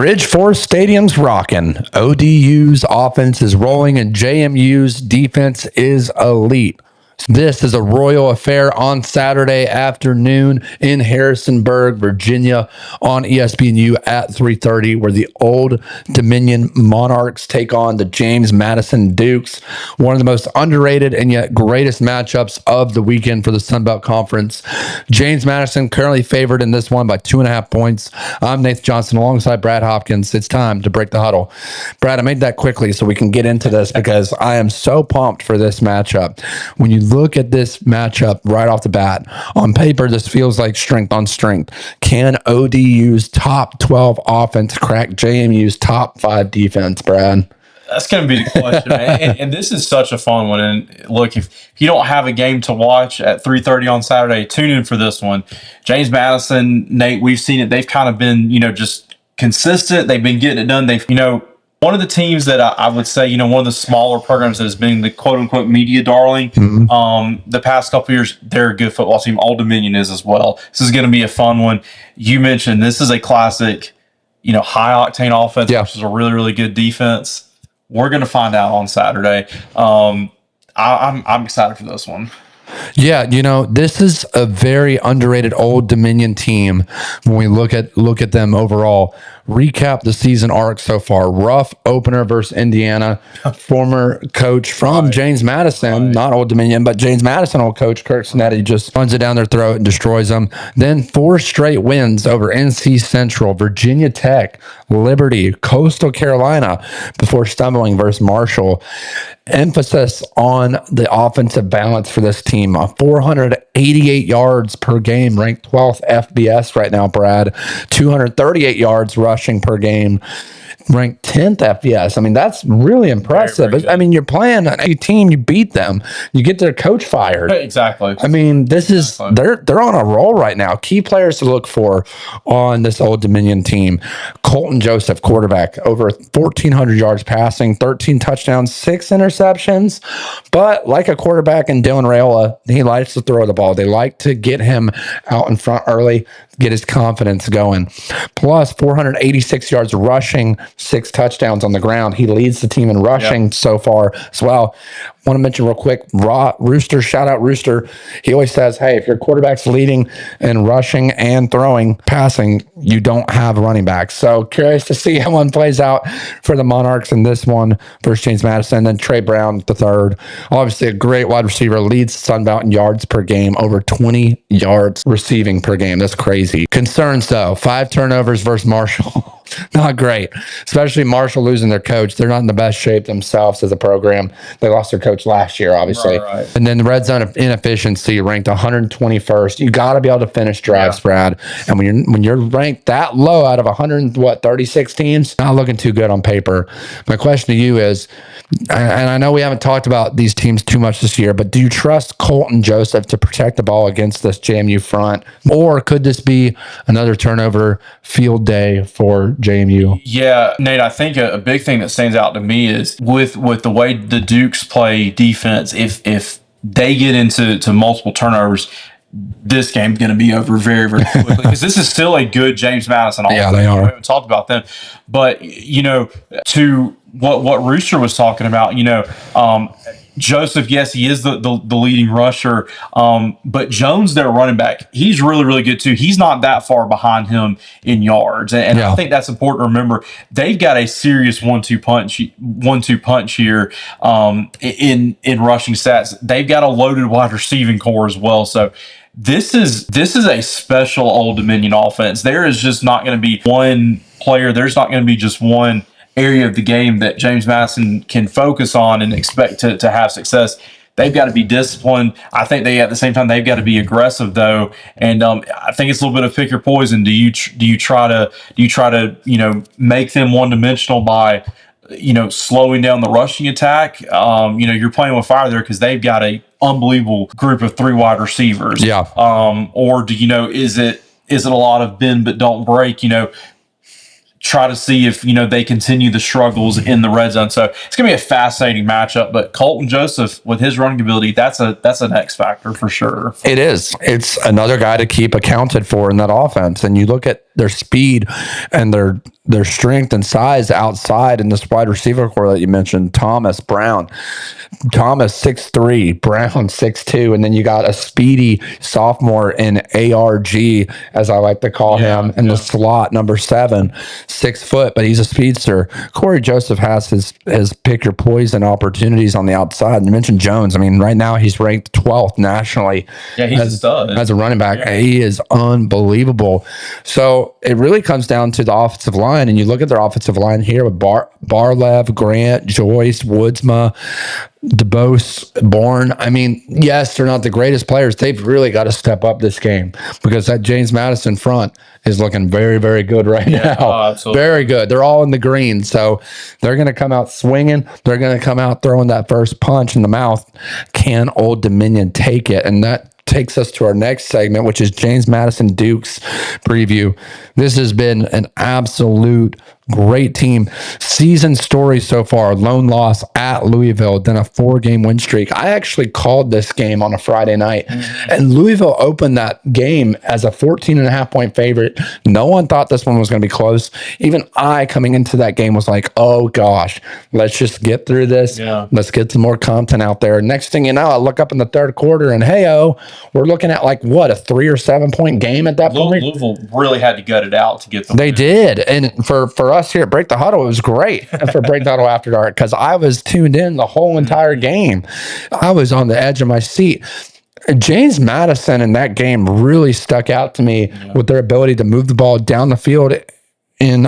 Bridgeforth Stadium's rocking. ODU's offense is rolling and JMU's defense is elite. This is a royal affair on Saturday afternoon in Harrisonburg, Virginia on ESPNU at 3:30, where the Old Dominion Monarchs take on the James Madison Dukes, one of the most underrated and yet greatest matchups of the weekend for the Sun Belt Conference. James Madison currently favored in this one by 2.5 points. I'm Nathan Johnson alongside Brad Hopkins. It's time to break the huddle. Brad, I made that quickly so we can get into this because I am so pumped for this matchup. When you look at this matchup right off the bat, on paper, this feels like strength on strength. Can ODU's top 12 offense crack JMU's top 5 defense, Brad? That's going to be the question, man. And this is such a fun one. And look, if you don't have a game to watch at 3:30 on Saturday, tune in for this one. James Madison, Nate, we've seen it. They've kind of been, just consistent. They've been getting it done. They've, one of the teams that I would say, one of the smaller programs that has been the quote-unquote media darling the past couple of years, they're a good football team. Old Dominion is as well. This is going to be a fun one. You mentioned this is a classic, high-octane offense versus a really, really good defense. We're going to find out on Saturday. I'm excited for this one. Yeah, this is a very underrated Old Dominion team when we look at them overall. Recap the season arc so far. Rough opener versus Indiana. Former coach from James Madison, not Old Dominion, but James Madison old coach Kirk Snetti just runs it down their throat and destroys them. Then 4 straight wins over NC Central, Virginia Tech, Liberty, Coastal Carolina before stumbling versus Marshall. Emphasis on the offensive balance for this team. 488 yards per game, ranked 12th FBS right now, Brad. 238 yards rushing per game, ranked 10th FBS. I mean, that's really impressive. Very, very you're playing a team, you beat them, you get their coach fired. Exactly. This is they're on a roll right now. Key players to look for on this Old Dominion team. Colton Joseph, quarterback, over 1,400 yards passing, 13 touchdowns, 6 interceptions. But like a quarterback in Dylan Raiola, he likes to throw the ball. They like to get him out in front early, get his confidence going. Plus 486 yards rushing, 6 touchdowns on the ground. He leads the team in rushing so far as well. Want to mention real quick, Rooster, shout out Rooster. He always says, hey, if your quarterback's leading in rushing and throwing, passing, you don't have running backs. So curious to see how one plays out for the Monarchs in this one versus James Madison. And then Trey Brown, the third. Obviously a great wide receiver, leads Sun Belt in yards per game, over 20 yards receiving per game. That's crazy. Concerns though, 5 turnovers versus Marshall. Not great, especially Marshall losing their coach. They're not in the best shape themselves as a program. They lost their coach last year, obviously. Right. And then the red zone of inefficiency ranked 121st. You got to be able to finish drives, Brad. And when you're ranked that low out of 36 teams, not looking too good on paper. My question to you is, and I know we haven't talked about these teams too much this year, but do you trust Colton Joseph to protect the ball against this JMU front? Or could this be another turnover field day for JMU? Yeah, Nate, I think a big thing that stands out to me is with the way the Dukes play defense, if they get into multiple turnovers, this game's going to be over very, very quickly because this is still a good James Madison offense. Yeah, they are. We haven't talked about them. But, to what Rooster was talking about, Joseph, yes, he is the leading rusher, but Jones, their running back, he's really, really good too. He's not that far behind him in yards, and I think that's important to remember. They've got a serious 1-2 punch here in rushing stats. They've got a loaded wide receiving core as well, so. This is a special Old Dominion offense. There is just not going to be one player. There's not going to be just one area of the game that James Madison can focus on and expect to have success. They've got to be disciplined. I think at the same time they've got to be aggressive though, and I think it's a little bit of pick your poison. Do you try to make them one dimensional by slowing down the rushing attack? You're playing with fire there because they've got a unbelievable group of 3 wide receivers. Yeah. Or do is it a lot of bend but don't break? Try to see if they continue the struggles in the red zone. So it's gonna be a fascinating matchup. But Colton Joseph with his running ability, that's an X factor for sure. It is. It's another guy to keep accounted for in that offense. And you look at their speed and their strength and size outside in this wide receiver core that you mentioned. Thomas 6'3", Brown 6'2", and then you got a speedy sophomore in ARG, as I like to call him, in the slot, number 7, 6 foot, but he's a speedster. Corey Joseph has his pick your poison opportunities on the outside. And you mentioned Jones. I mean, right now he's ranked 12th nationally. Yeah, he's a stud as a running back. Yeah. He is unbelievable. So it really comes down to the offensive line, and you look at their offensive line here with Barlev, Grant, Joyce, Woodsma, DeBose, Bourne. I mean, yes, they're not the greatest players. They've really got to step up this game because that James Madison front is looking very, very good right now. Oh, absolutely. Very good. They're all in the green. So they're going to come out swinging. They're going to come out throwing that first punch in the mouth. Can Old Dominion take it? And that takes us to our next segment, which is James Madison Dukes preview. This has been an absolute great team. Season story so far: lone loss at Louisville, then a 4-game win streak. I actually called this game on a Friday night, and Louisville opened that game as a 14.5-point favorite. No one thought this one was going to be close. Even I, coming into that game, was like, oh gosh, let's just get through this. Yeah. Let's get some more content out there. Next thing you know, I look up in the third quarter, and hey-oh, we're looking at like, what, a 3 or 7 point game at that point? Louisville really had to gut it out to get them. They did. And for us here at Break the Huddle, it was great for Break the Huddle After Dark because I was tuned in the whole entire game. I was on the edge of my seat. James Madison in that game really stuck out to me with their ability to move the ball down the field in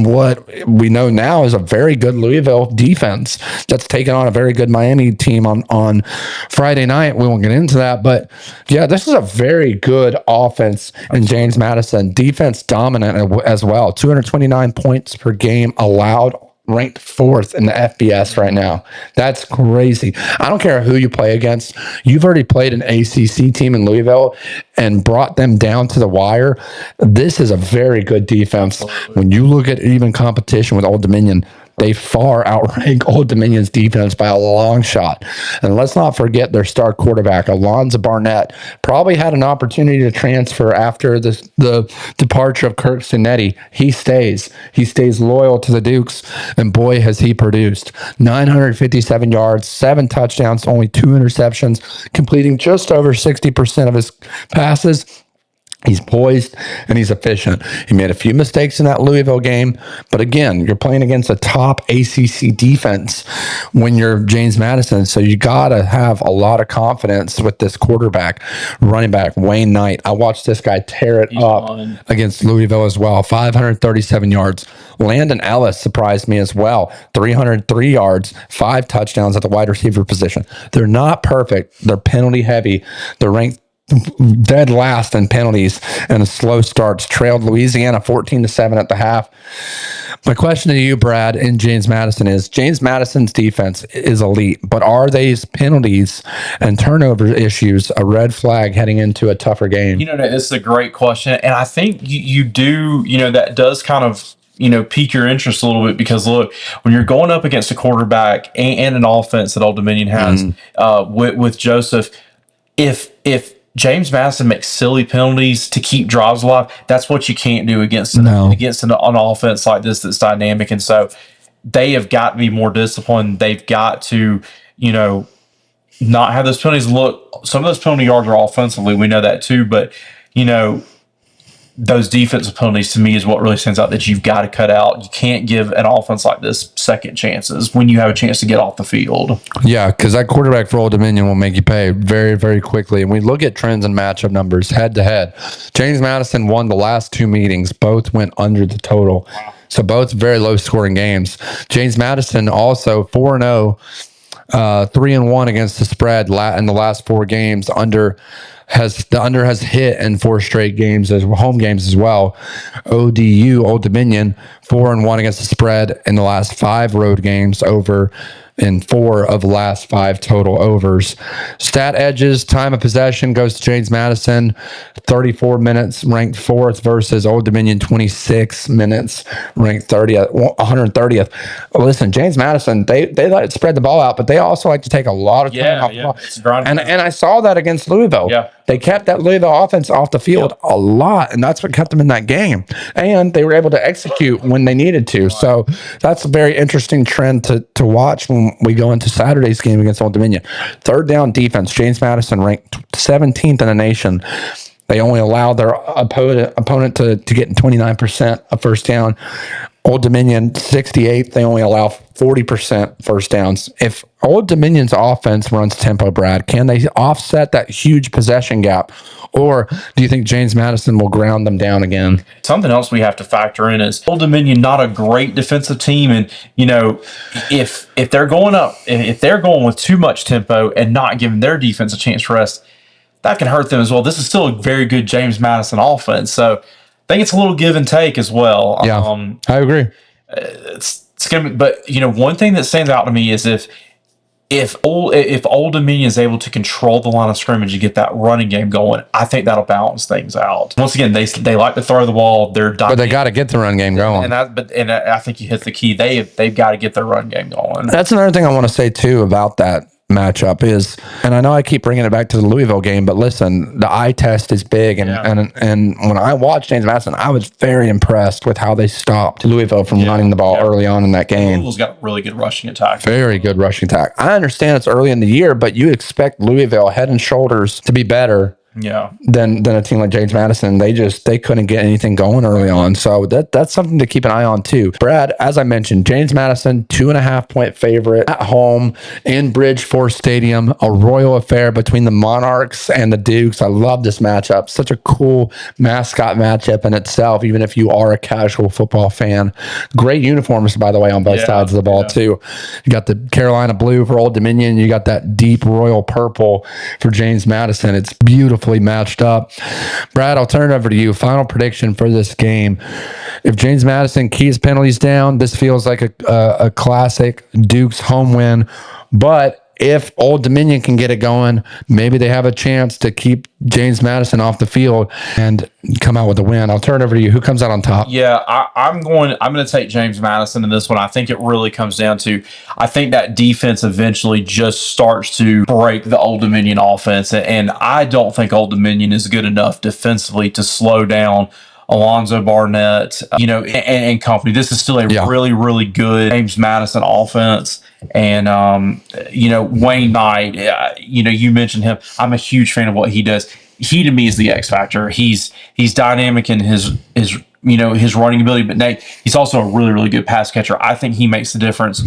what we know now is a very good Louisville defense that's taken on a very good Miami team on Friday night. We won't get into that, but yeah, this is a very good offense in James Madison. Defense dominant as well. 229 points per game allowed, ranked 4th in the FBS right now. That's crazy. I don't care who you play against. You've already played an ACC team in Louisville and brought them down to the wire. This is a very good defense. When you look at even competition with Old Dominion, they far outrank Old Dominion's defense by a long shot. And let's not forget their star quarterback, Alonzo Barnett, probably had an opportunity to transfer after the departure of Kirk Cinetti. He stays. He stays loyal to the Dukes, and boy, has he produced. 957 yards, 7 touchdowns, only 2 interceptions, completing just over 60% of his passes. He's poised and he's efficient. He made a few mistakes in that Louisville game, but again, you're playing against a top ACC defense when you're James Madison, so you got to have a lot of confidence with this quarterback, running back, Wayne Knight. I watched this guy tear it up against Louisville as well, 537 yards. Landon Ellis surprised me as well, 303 yards, 5 touchdowns at the wide receiver position. They're not perfect. They're penalty heavy. They're ranked dead last in penalties and slow starts. Trailed Louisiana 14-7 at the half. My question to you, Brad, in James Madison is: James Madison's defense is elite, but are these penalties and turnover issues a red flag heading into a tougher game? This is a great question, and I think you do. That does kind of pique your interest a little bit because look, when you're going up against a quarterback and an offense that Old Dominion has with Joseph, if James Madison makes silly penalties to keep drives alive, that's what you can't do against an offense like this that's dynamic. And so they have got to be more disciplined. They've got to, not have those penalties. Look, some of those penalty yards are offensively. We know that too. But, those defensive penalties to me is what really stands out that you've got to cut out. You can't give an offense like this second chances when you have a chance to get off the field. Yeah, because that quarterback for Old Dominion will make you pay very, very quickly. And we look at trends and matchup numbers head to head. James Madison won the last 2 meetings. Both went under the total. Wow. So both very low scoring games. James Madison also 4-0, 3-1 against the spread in the last 4 games. The under has hit in 4 straight games as home games as well. ODU, Old Dominion, 4-1 against the spread in the last 5 road games, over in 4 of the last 5 total overs. Stat edges, time of possession goes to James Madison, 34 minutes, ranked 4th, versus Old Dominion, 26 minutes, ranked 130th. Listen, James Madison, they like to spread the ball out, but they also like to take a lot of time off the ball. And I saw that against Louisville. Yeah. They kept that Louisville offense off the field a lot, and that's what kept them in that game. And they were able to execute when they needed to. So that's a very interesting trend to watch when we go into Saturday's game against Old Dominion. Third down defense, James Madison ranked 17th in the nation. They only allow their opponent to get 29% of first down. Old Dominion, 68th. They only allow 40% first downs. If Old Dominion's offense runs tempo, Brad, can they offset that huge possession gap? Or do you think James Madison will ground them down again? Something else we have to factor in is Old Dominion, not a great defensive team. And, if they're going up, if they're going with too much tempo and not giving their defense a chance to rest, that can hurt them as well. This is still a very good James Madison offense. So I think it's a little give and take as well. Yeah, I agree. It's gonna be, but one thing that stands out to me is if Old Dominion is able to control the line of scrimmage and get that running game going, I think that'll balance things out. Once again, they like to throw the ball. But they got to get the run game going. And I think you hit the key. They've got to get their run game going. That's another thing I want to say too about that matchup is, and I know I keep bringing it back to the Louisville game, but listen, the eye test is big, and when I watched James Madison, I was very impressed with how they stopped Louisville from running the ball early on in that game. Louisville's got really good rushing attack. Very good rushing attack. I understand it's early in the year, but you expect Louisville head and shoulders to be better than a team like James Madison. They couldn't get anything going early on. So that's something to keep an eye on too. Brad, as I mentioned, James Madison, 2.5 point favorite at home in Bridgeforth Stadium, a royal affair between the Monarchs and the Dukes. I love this matchup. Such a cool mascot matchup in itself, even if you are a casual football fan. Great uniforms, by the way, on both sides of the ball too. You got the Carolina blue for Old Dominion. You got that deep royal purple for James Madison. It's beautiful matched up. Brad, I'll turn it over to you. Final prediction for this game. If James Madison keeps penalties down, this feels like a classic Dukes home win. But if Old Dominion can get it going, maybe they have a chance to keep James Madison off the field and come out with a win. I'll turn it over to you. Who comes out on top? Yeah, I'm going to take James Madison in this one. I think it really comes down to, I think that defense eventually just starts to break the Old Dominion offense. And I don't think Old Dominion is good enough defensively to slow down Alonzo Barnett, and company. This is still a really, really good James Madison offense. And, Wayne Knight, you mentioned him. I'm a huge fan of what he does. He, to me, is the X factor. He's dynamic in his running ability, but Nate, he's also a really, really good pass catcher. I think he makes the difference.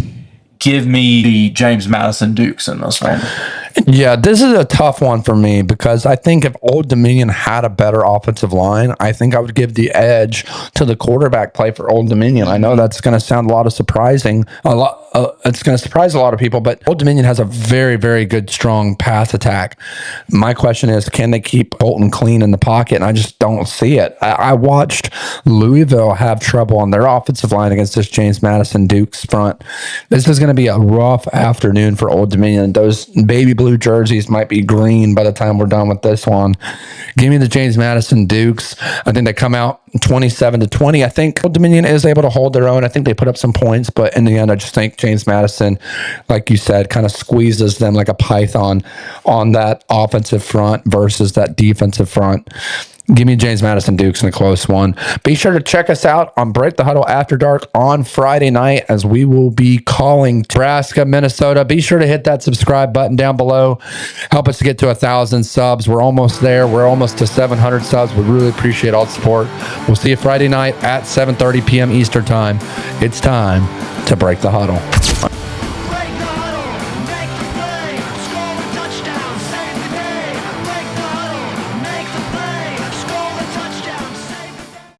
Give me the James Madison Dukes in this one. Yeah, this is a tough one for me because I think if Old Dominion had a better offensive line, I think I would give the edge to the quarterback play for Old Dominion. I know that's going to sound it's going to surprise a lot of people, but Old Dominion has a very, very good, strong pass attack. My question is, can they keep Bolton clean in the pocket? And I just don't see it. I watched Louisville have trouble on their offensive line against this James Madison Dukes front. This is going to be a rough afternoon for Old Dominion. Those baby blue jerseys might be green by the time we're done with this one. Give me the James Madison Dukes. I think they come out 27-20. I think Old Dominion is able to hold their own. I think they put up some points, but in the end, I just think James Madison, like you said, kind of squeezes them like a python on that offensive front versus that defensive front. Give me James Madison Dukes in a close one. Be sure to check us out on Break the Huddle After Dark on Friday night as we will be calling Nebraska, Minnesota. Be sure to hit that subscribe button down below. Help us to get to 1,000 subs. We're almost there. We're almost to 700 subs. We really appreciate all the support. We'll see you Friday night at 7:30 p.m. Eastern Time. It's time to Break the Huddle.